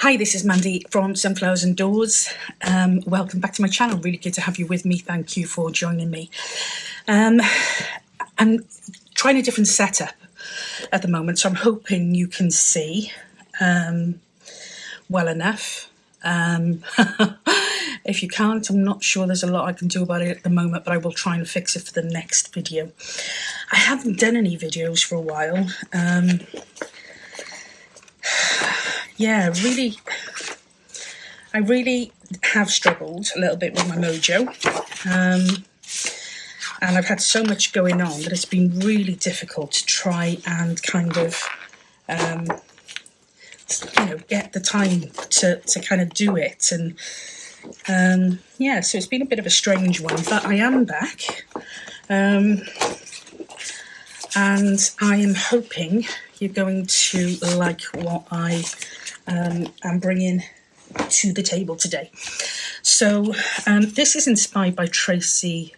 Hi, this is Mandy from Sunflowers and Doors. Welcome back to my channel. Really good to have you with me. Thank you for joining me. I'm trying a different setup at the moment, so I'm hoping you can see well enough. If you can't, I'm not sure there's a lot I can do about it at the moment, but I will try and fix it for the next video. I haven't done any videos for a while. Yeah, I really have struggled a little bit with my mojo. And I've had so much going on that it's been really difficult to try and kind of, get the time to kind of do it. And yeah, so it's been a bit of a strange one, but I am back. And I am hoping you're going to like what I am bringing to the table today. So this is inspired by Tracie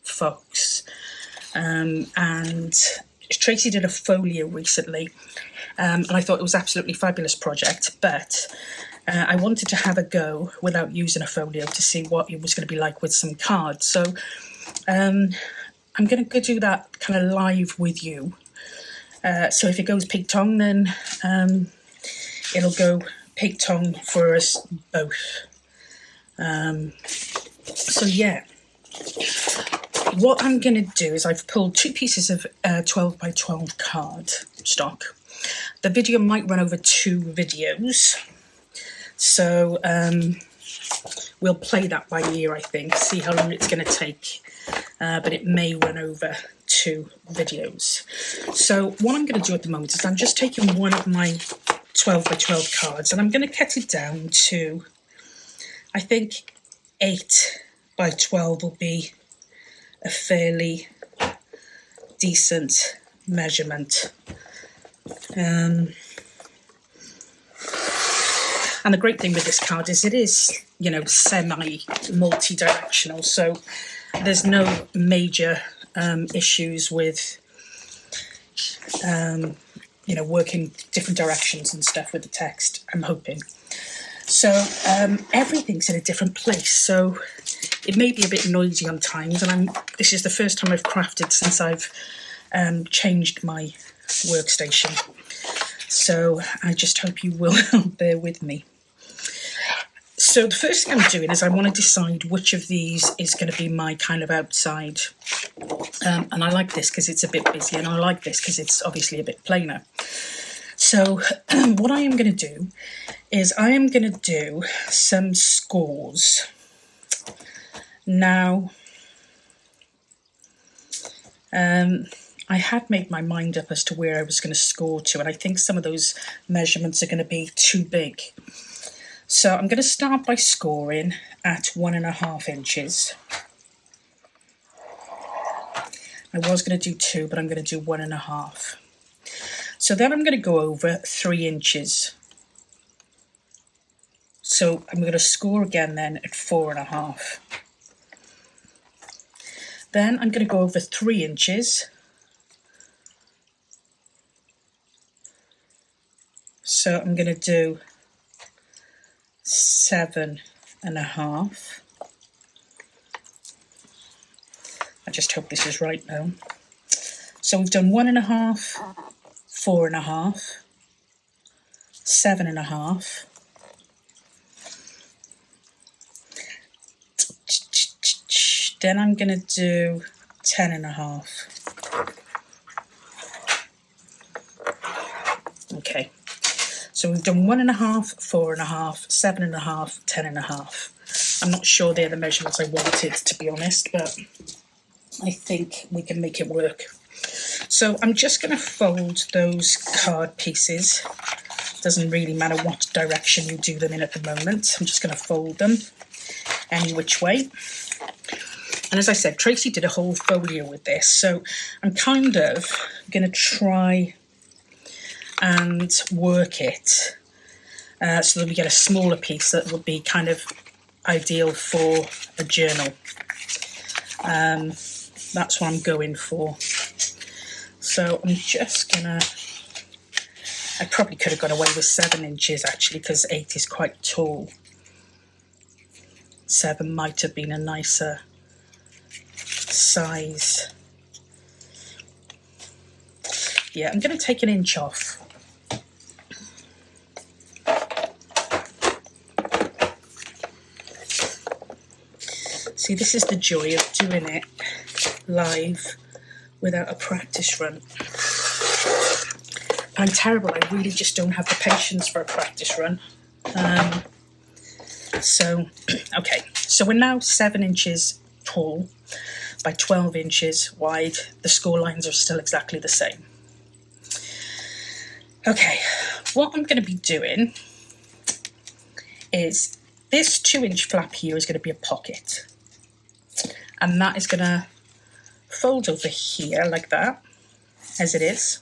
Fox, and Tracie did a folio recently, and I thought it was absolutely fabulous project, but I wanted to have a go without using a folio to see what it was going to be like with some cards. So I'm going to go do that kind of live with you. So if it goes pig-tong, then it'll go pig-tong for us both. So yeah, what I'm going to do is I've pulled two pieces of 12 by 12 card stock. The video might run over 2 videos, so we'll play that by ear, I think, see how long it's going to take, but it may run over 2 videos. So what I'm going to do at the moment is I'm just taking one of my 12 by 12 cards and I'm going to cut it down to, I think 8 by 12 will be a fairly decent measurement. And the great thing with this card is it is, semi-multi-directional, so there's no major issues with, working different directions and stuff with the text, I'm hoping. So everything's in a different place, so it may be a bit noisy on times, and this is the first time I've crafted since I've changed my workstation. So I just hope you will bear with me. So the first thing I'm doing is I want to decide which of these is going to be my kind of outside. And I like this because it's a bit busy, and I like this because it's obviously a bit plainer. So what I am going to do is I am going to do some scores. Now, I had made my mind up as to where I was going to score to, and I think some of those measurements are going to be too big. So I'm going to start by scoring at 1.5 inches. I was going to do 2, but I'm going to do 1.5. So then I'm going to go over 3 inches. So I'm going to score again then at 4.5. Then I'm going to go over 3 inches. So I'm going to do 7.5. I just hope this is right now. So we've done 1.5, 4.5, 7.5. Then I'm going to do 10.5. Okay. So we've done 1.5, 4.5, 7.5, 10.5. I'm not sure they're the measurements I wanted, to be honest, but I think we can make it work. So I'm just going to fold those card pieces. Doesn't really matter what direction you do them in at the moment. I'm just going to fold them any which way. And as I said, Tracie did a whole folio with this, so I'm kind of going to try and work it so that we get a smaller piece that would be kind of ideal for a journal. That's what I'm going for. So I'm just gonna I probably could have got away with 7 inches actually, because 8 is quite tall. 7 might have been a nicer size. Yeah, I'm going to take an inch off. See, this is the joy of doing it live without a practice run. I'm terrible. I really just don't have the patience for a practice run. Okay, so we're now 7 inches tall by 12 inches wide. The score lines are still exactly the same. Okay, what I'm going to be doing is this 2-inch flap here is going to be a pocket. And that is going to fold over here like that, as it is.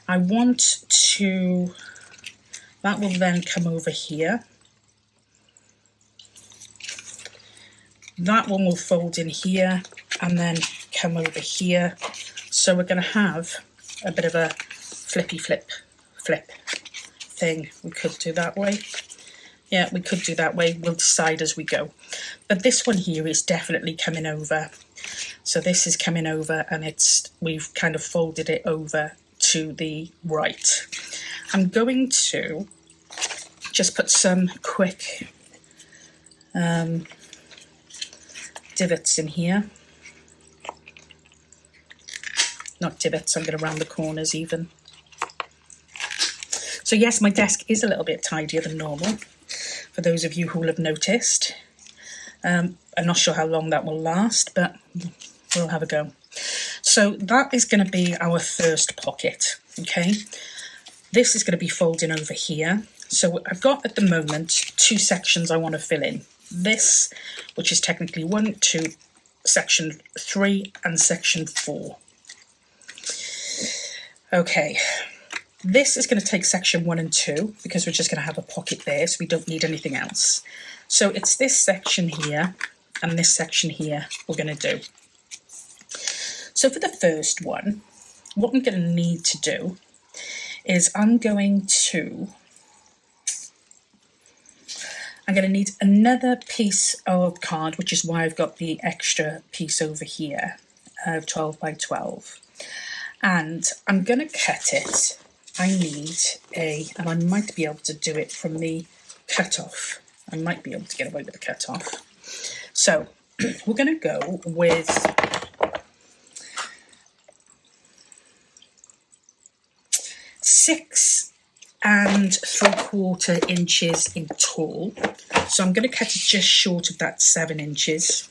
I want to, that will then come over here. That one will fold in here and then come over here. So we're going to have a bit of a flippy flip thing. We could do that way. Yeah, we could do that way. We'll decide as we go. But this one here is definitely coming over. So this is coming over, and we've kind of folded it over to the right. I'm going to just put some quick divots in here. Not divots, I'm going to round the corners even. So yes, my desk is a little bit tidier than normal, for those of you who will have noticed. I'm not sure how long that will last, but we'll have a go. So that is going to be our first pocket, okay? This is going to be folding over here. So I've got at the moment 2 sections I want to fill in. This, which is technically 1, 2, section 3 and section 4. Okay, this is going to take section 1 and 2 because we're just going to have a pocket there, so we don't need anything else. So it's this section here and this section here we're going to do. So for the first one, what I'm going to need to do is I'm going to need another piece of card, which is why I've got the extra piece over here of 12 by 12. And I'm going to cut it. I need and I might be able to do it from the cut-off. I might be able to get away with the cut-off. So we're going to go with 6 3/4 inches in tall. So I'm going to cut it just short of that 7 inches.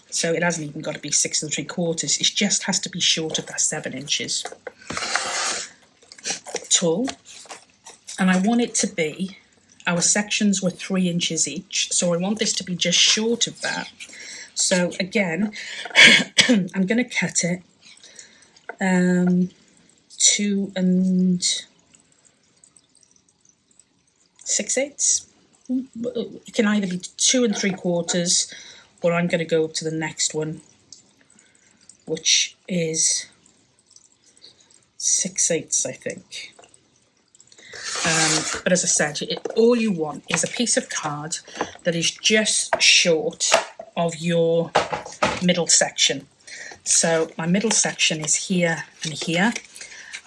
So it hasn't even got to be 6 3/4. It just has to be short of that 7 inches tall. And I want it to be, our sections were 3 inches each. So I want this to be just short of that. So again, I'm going to cut it 2 6/8. It can either be 2 3/4, or I'm going to go up to the next one, which is 6/8, I think. But as I said, all you want is a piece of card that is just short of your middle section. So my middle section is here and here.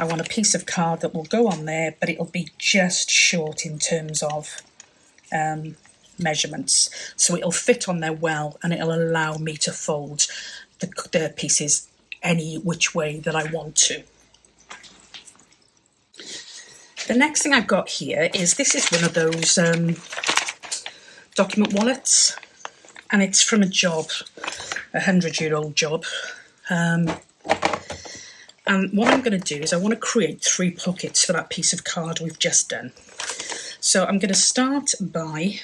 I want a piece of card that will go on there, but it'll be just short in terms of measurements. So it'll fit on there well, and it'll allow me to fold the pieces any which way that I want to. The next thing I've got here is, this is one of those document wallets, and it's from a job, a 100-year-old job. And what I'm going to do is I want to create 3 pockets for that piece of card we've just done. So I'm going to start by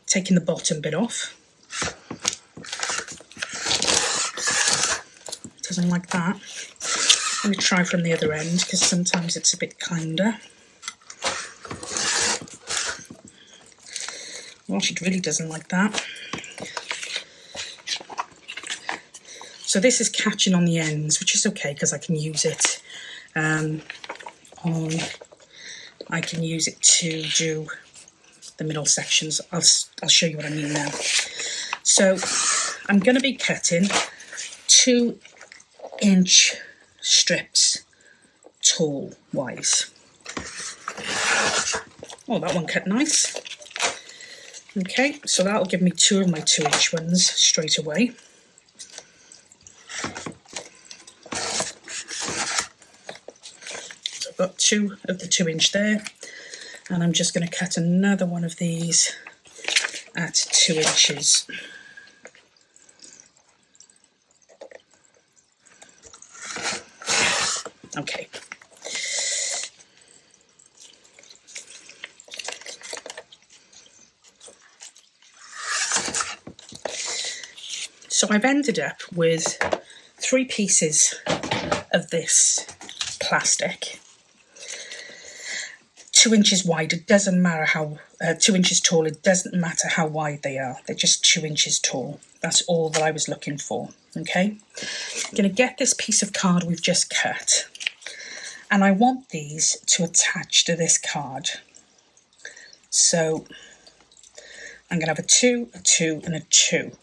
taking the bottom bit off. Doesn't like that. Let me try from the other end, because sometimes it's a bit kinder. Well, she really doesn't like that. So this is catching on the ends, which is okay because I can use it I can use it to do the middle sections. I'll show you what I mean now. So I'm going to be cutting 2-inch strips tall wise. Oh, that one cut nice. Okay, so that'll give me 2 of my 2-inch ones straight away. So I've got 2 of the 2-inch there, and I'm just going to cut another one of these at 2 inches. Okay. So I've ended up with 3 pieces of this plastic, 2 inches wide. It doesn't matter how, 2 inches tall, it doesn't matter how wide they are. They're just 2 inches tall. That's all that I was looking for, okay? I'm going to get this piece of card we've just cut, and I want these to attach to this card. So I'm going to have a 2, a 2, and a 2.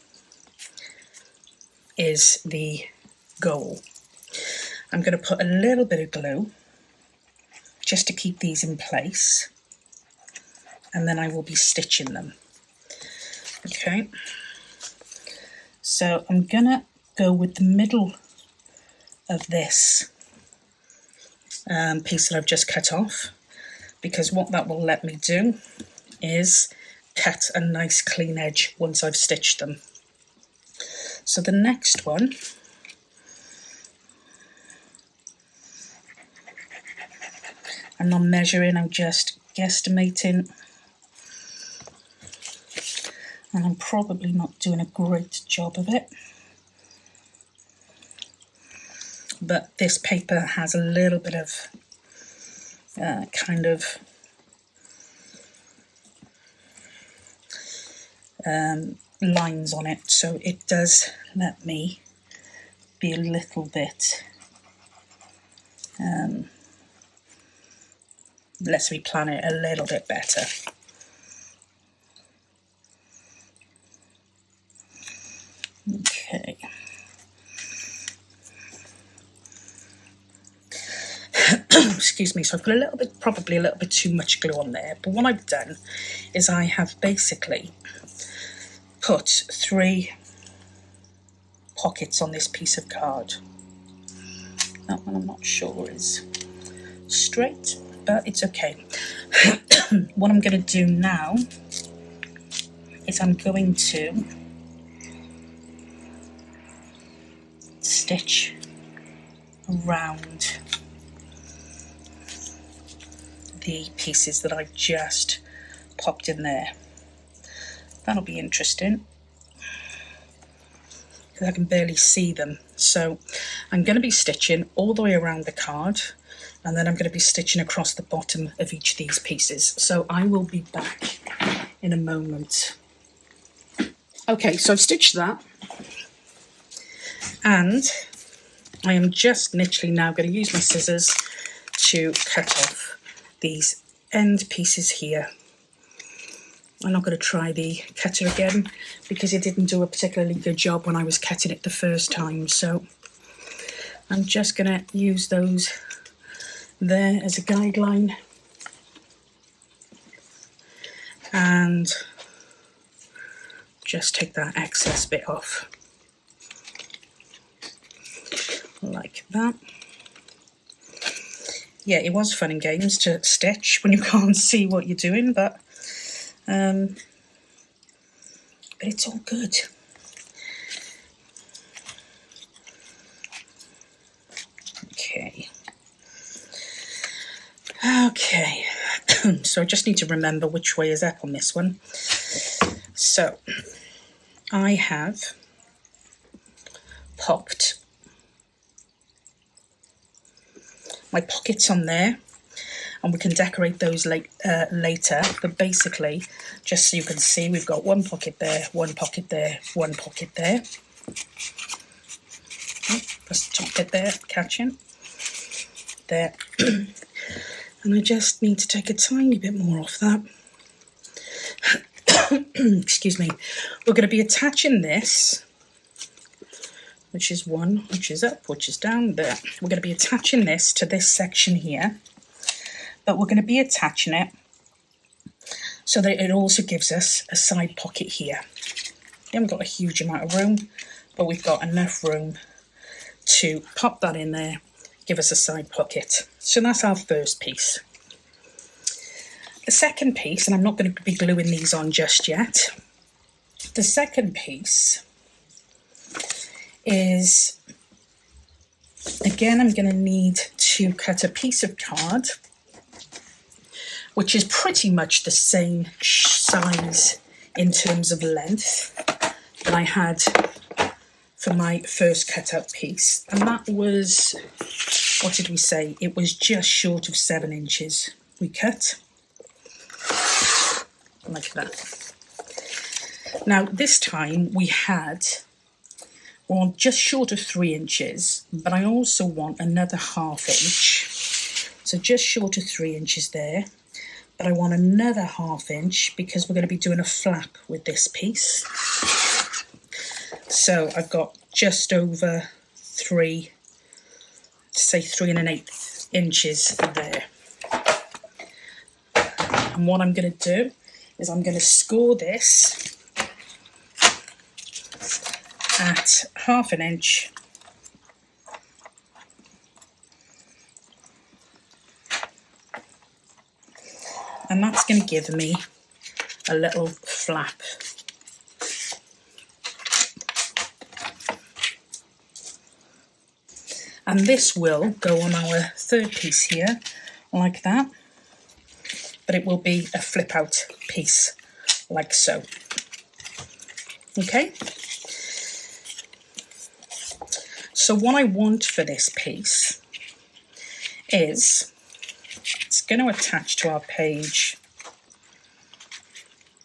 Is the goal. I'm going to put a little bit of glue just to keep these in place, and then I will be stitching them. Okay, so I'm going to go with the middle of this piece that I've just cut off, because what that will let me do is cut a nice clean edge once I've stitched them. So the next one, I'm not measuring, I'm just guesstimating, and I'm probably not doing a great job of it, but this paper has a little bit of kind of lines on it, so it does let me be a little bit lets me plan it a little bit better. Okay. Excuse me, so I've put a little bit, probably a little bit too much glue on there, but what I've done is I have basically put 3 pockets on this piece of card. That one I'm not sure is straight, but it's okay. What I'm going to do now is I'm going to stitch around the pieces that I've just popped in there. That'll be interesting because I can barely see them. So I'm going to be stitching all the way around the card, and then I'm going to be stitching across the bottom of each of these pieces. So I will be back in a moment. Okay, so I've stitched that, and I am just literally now going to use my scissors to cut off these end pieces here. I'm not going to try the cutter again because it didn't do a particularly good job when I was cutting it the first time, so I'm just going to use those there as a guideline and just take that excess bit off like that. Yeah, it was fun and games to stitch when you can't see what you're doing, but it's all good. Okay, so I just need to remember which way is up on this one. So I have popped my pockets on there, and we can decorate those later, but basically, just so you can see, we've got one pocket there, one pocket there, one pocket there. That's the top bit there, catching. There. And I just need to take a tiny bit more off that. Excuse me. We're going to be attaching this, which is one, which is up, which is down, there. We're going to be attaching this to this section here, but we're going to be attaching it so that it also gives us a side pocket here. We haven't got a huge amount of room, but we've got enough room to pop that in there, give us a side pocket. So that's our first piece. The second piece, and I'm not going to be gluing these on just yet, the second piece is, again, I'm going to need to cut a piece of card, which is pretty much the same size in terms of length that I had for my first cut out piece. And that was, what did we say? It was just short of 7 inches we cut. Like that. Now this time we had, well, just short of 3 inches, but I also want another ½ inch. So just short of 3 inches there, but I want another ½ inch because we're going to be doing a flap with this piece. So I've got just over 3, say 3 1/8 inches there. And what I'm going to do is I'm going to score this at ½ inch and that's going to give me a little flap. And this will go on our third piece here like that, but it will be a flip out piece like so. Okay, so what I want for this piece is, it's going to attach to our page.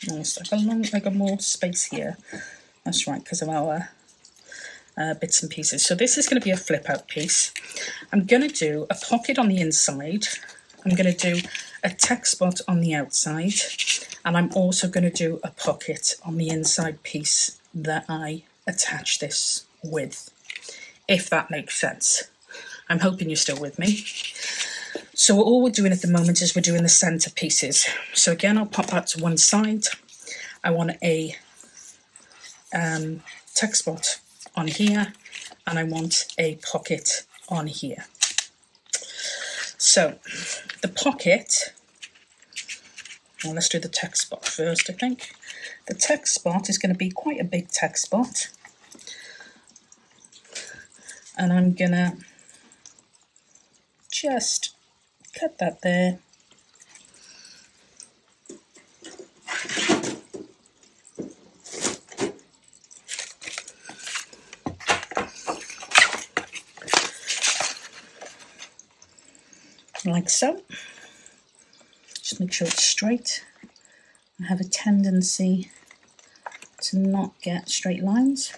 Oh, it's like a more space here. That's right, because of our bits and pieces. So this is going to be a flip out piece. I'm going to do a pocket on the inside. I'm going to do a text spot on the outside, and I'm also going to do a pocket on the inside piece that I attach this with, if that makes sense. I'm hoping you're still with me. So all we're doing at the moment is we're doing the centre pieces. So again, I'll pop that to one side. I want a text spot on here, and I want a pocket on here. So the pocket, well, let's do the text spot first, I think. The text spot is going to be quite a big text spot, and I'm going to just cut that there. Like so. Just make sure it's straight. I have a tendency to not get straight lines.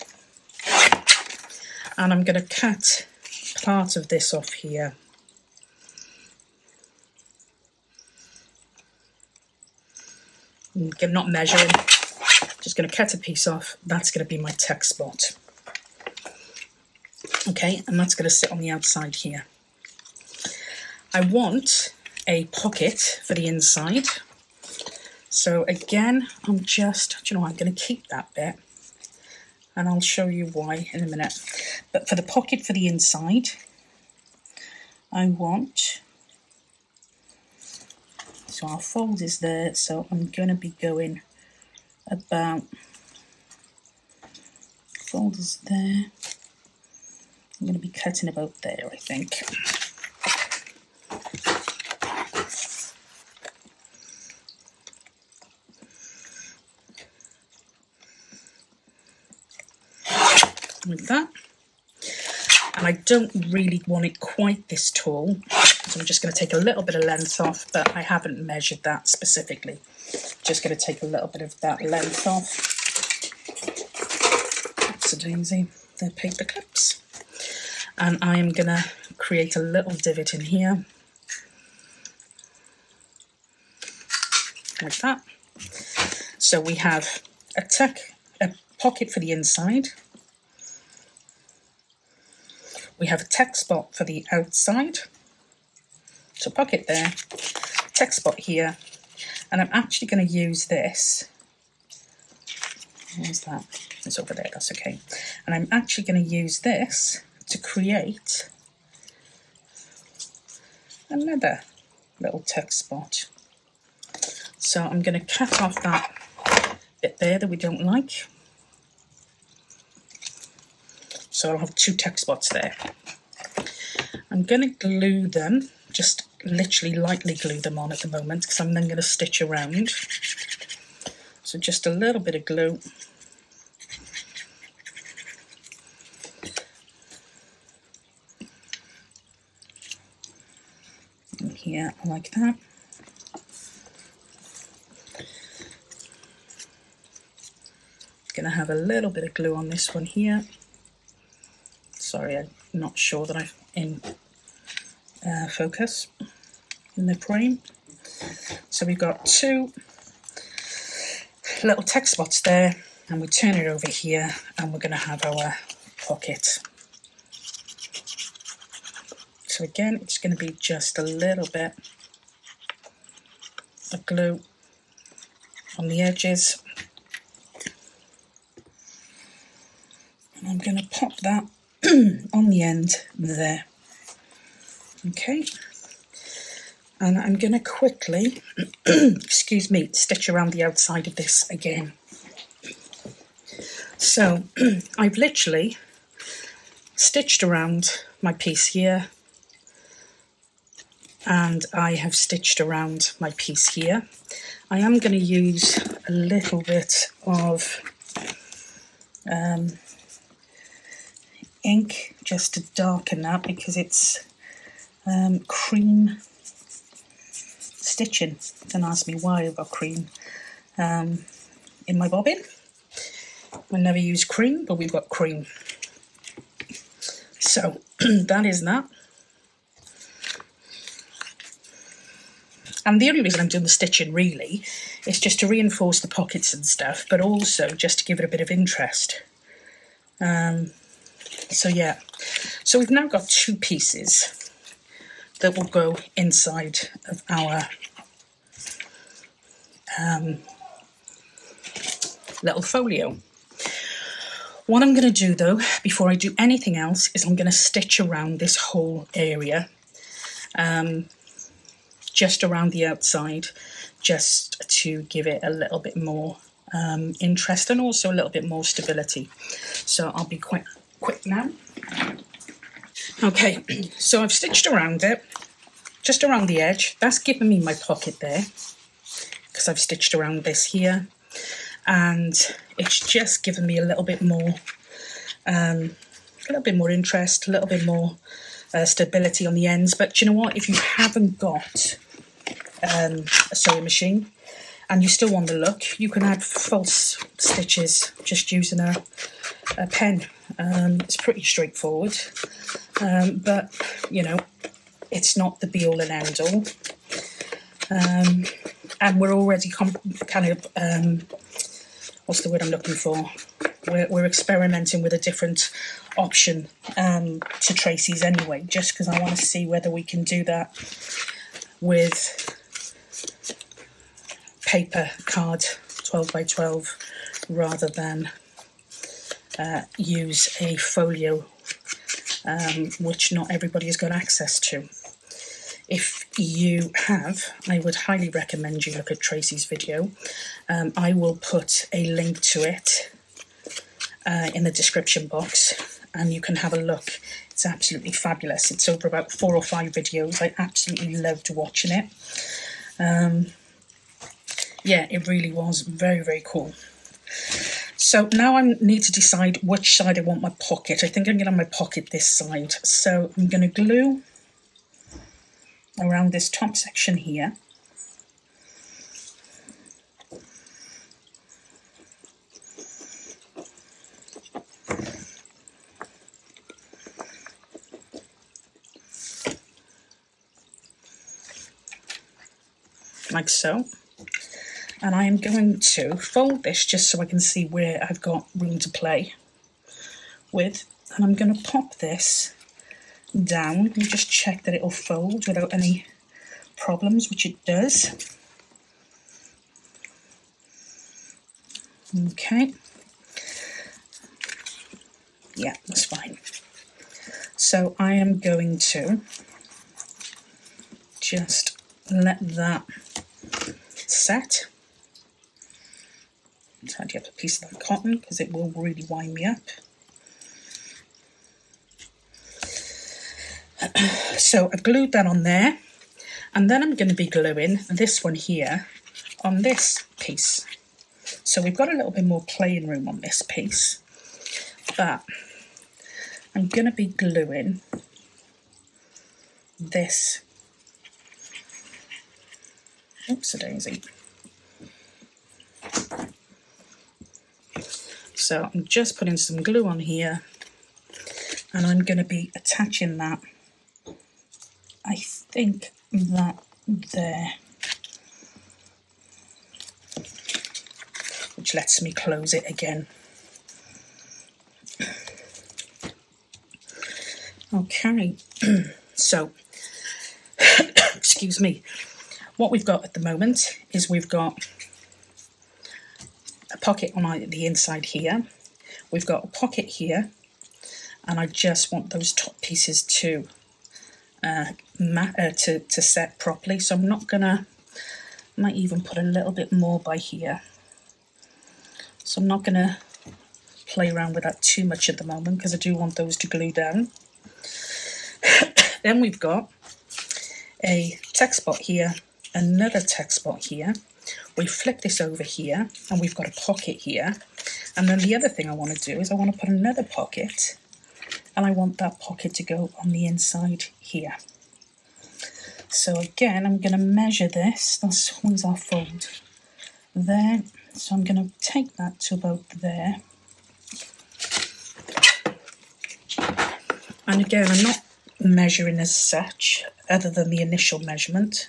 And I'm going to cut part of this off here. I'm not measuring, just going to cut a piece off. That's going to be my text spot. Okay, and that's going to sit on the outside here. I want a pocket for the inside. So again, I'm just, do you know what, I'm going to keep that bit, and I'll show you why in a minute. But for the pocket for the inside, I want, so our fold is there, so I'm going to be going about, fold is there, I'm going to be cutting about there, I think. Like that. And I don't really want it quite this tall, so I'm just going to take a little bit of length off, but I haven't measured that specifically. Just going to take a little bit of that length off. Oops-a-daisy, they're paper clips. And I am going to create a little divot in here, like that. So we have a pocket for the inside. We have a text spot for the outside. So pocket there, text spot here, and I'm actually going to use this. Where's that? It's over there, that's okay. And I'm actually going to use this to create another little text spot. So I'm going to cut off that bit there that we don't like. So I'll have 2 text spots there. I'm going to glue them, just literally lightly glue them on at the moment, because I'm then going to stitch around. So just a little bit of glue. And here, like that. Going to have a little bit of glue on this one here. Sorry, I'm not sure that I'm in focus in the frame. So we've got 2 little text spots there, and we turn it over here, and we're going to have our pocket. So again, it's going to be just a little bit of glue on the edges. And I'm going to pop that on the end there. Okay. And I'm going to quickly, excuse me, stitch around the outside of this again. So I've literally stitched around my piece here, and I have stitched around my piece here. I am going to use a little bit of ink just to darken that, because it's cream stitching. Don't ask me why I've got cream in my bobbin. I never use cream, but we've got cream. So that is that. And the only reason I'm doing the stitching really is just to reinforce the pockets and stuff, but also just to give it a bit of interest. So yeah, so we've now got 2 pieces that will go inside of our little folio. What I'm going to do though, before I do anything else, is I'm going to stitch around this whole area, just around the outside, just to give it a little bit more interest and also a little bit more stability. So I'll be quite quick now. Okay, so I've stitched around it, just around the edge. That's given me my pocket there, because I've stitched around this here, and it's just given me a little bit more interest, a little bit more stability on the ends. But you know what, if you haven't got a sewing machine and you still want the look, you can add false stitches just using a pen. It's pretty straightforward, but you know, it's not the be all and end all. And we're already kind of what's the word I'm looking for? We're experimenting with a different option to Tracie's anyway, just because I want to see whether we can do that with paper card 12 by 12 rather than use a folio, which not everybody has got access to. If you have, I would highly recommend you look at Tracie's video. I will put a link to it in the description box, and you can have a look. It's absolutely fabulous. It's over about 4 or 5 videos. I absolutely loved watching it. Yeah, it really was very, very cool. So now I need to decide which side I want my pocket. I think I'm going to have my pocket this side. So I'm going to glue around this top section here. like so. And I am going to fold this just so I can see where I've got room to play with. And I'm going to pop this down and just check that it'll fold without any problems, which it does. Okay. Yeah, that's fine. So I am going to just let that set. Tidy up a piece of that cotton because it will really wind me up. So I've glued that on there, and then I'm going to be gluing this one here on this piece. So we've got a little bit more playing room on this piece, but I'm going to be gluing this. Oops-a-daisy. So I'm just putting some glue on here, and I'm going to be attaching that, I think that there, which lets me close it again. Okay, so, excuse me, what we've got at the moment is we've got a pocket on the inside here, we've got a pocket here, and I just want those top pieces to set properly, so I'm not gonna, might even put a little bit more by here, so I'm not gonna play around with that too much at the moment because I do want those to glue down. Then we've got a text spot here, another text spot here, we flip this over here and we've got a pocket here, and then the other thing I want to do is I want to put another pocket, and I want that pocket to go on the inside here. So again, I'm going to measure this, that's always our fold there, so I'm going to take that to about there. And again, I'm not measuring as such, other than the initial measurement.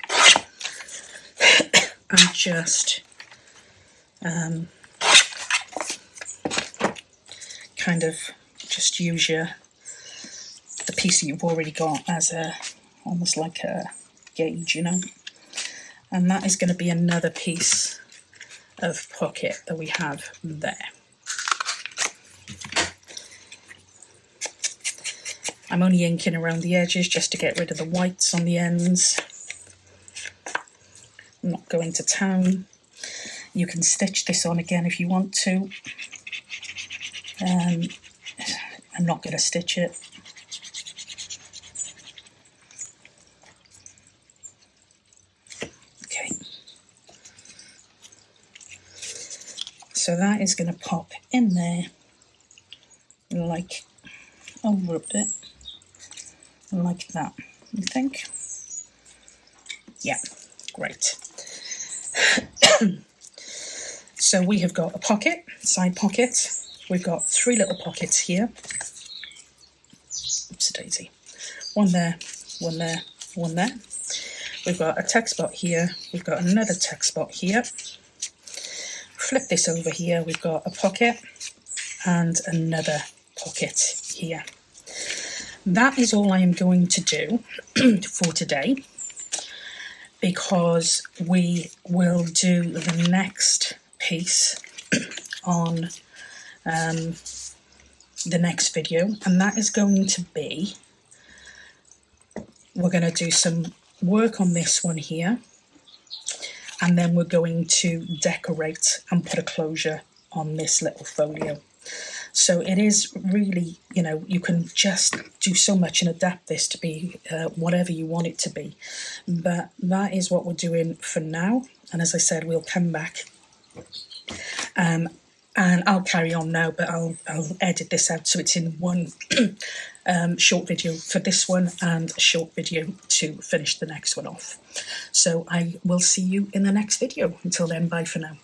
I'm just kind of just use the piece that you've already got as a, almost like a gauge, you know. And that is going to be another piece of pocket that we have there. I'm only inking around the edges just to get rid of the whites on the ends. I'm not going to town. You can stitch this on again if you want to. I'm not going to stitch it. Okay. So that is going to pop in there, like over a bit, like that, I think. Yeah, great. So we have got a pocket, side pocket. We've got 3 little pockets here. Oops-a-daisy. One there, one there, one there. We've got a text spot here. We've got another text spot here. Flip this over here. We've got a pocket and another pocket here. That is all I am going to do for today, because we will do the next piece on the next video, and that is going to be, we're going to do some work on this one here, and then we're going to decorate and put a closure on this little folio. So it is really, you know, you can just do so much and adapt this to be whatever you want it to be. But that is what we're doing for now. And as I said, we'll come back and I'll carry on now, but I'll edit this out so it's in one short video for this one and a short video to finish the next one off. So I will see you in the next video. Until then, bye for now.